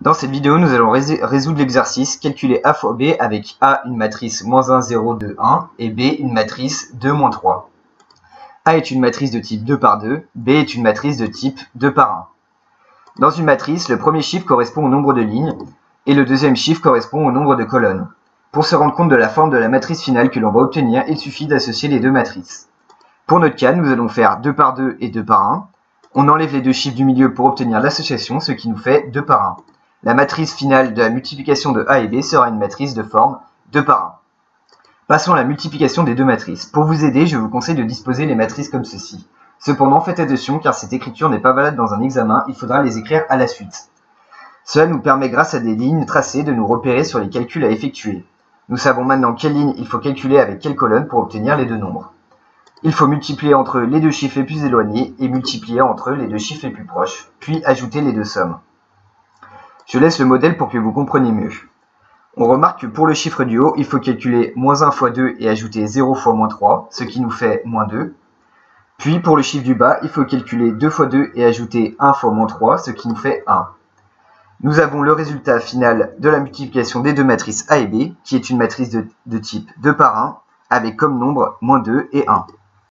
Dans cette vidéo, nous allons résoudre l'exercice calculer A fois B avec A une matrice -1, 0, 2, 1 et B une matrice 2, -3. A est une matrice de type 2 par 2, B est une matrice de type 2 par 1. Dans une matrice, le premier chiffre correspond au nombre de lignes et le deuxième chiffre correspond au nombre de colonnes. Pour se rendre compte de la forme de la matrice finale que l'on va obtenir, il suffit d'associer les deux matrices. Pour notre cas, nous allons faire 2 par 2 et 2 par 1. On enlève les deux chiffres du milieu pour obtenir l'association, ce qui nous fait 2 par 1. La matrice finale de la multiplication de A et B sera une matrice de forme 2 par 1. Passons à la multiplication des deux matrices. Pour vous aider, je vous conseille de disposer les matrices comme ceci. Cependant, faites attention car cette écriture n'est pas valable dans un examen, il faudra les écrire à la suite. Cela nous permet, grâce à des lignes tracées, de nous repérer sur les calculs à effectuer. Nous savons maintenant quelle ligne il faut calculer avec quelle colonne pour obtenir les deux nombres. Il faut multiplier entre les deux chiffres les plus éloignés et multiplier entre les deux chiffres les plus proches, puis ajouter les deux sommes. Je laisse le modèle pour que vous compreniez mieux. On remarque que pour le chiffre du haut, il faut calculer -1 fois 2 et ajouter 0 fois -3, ce qui nous fait -2. Puis pour le chiffre du bas, il faut calculer 2 fois 2 et ajouter 1 fois -3, ce qui nous fait 1. Nous avons le résultat final de la multiplication des deux matrices A et B, qui est une matrice de type 2 par 1, avec comme nombre -2 et 1.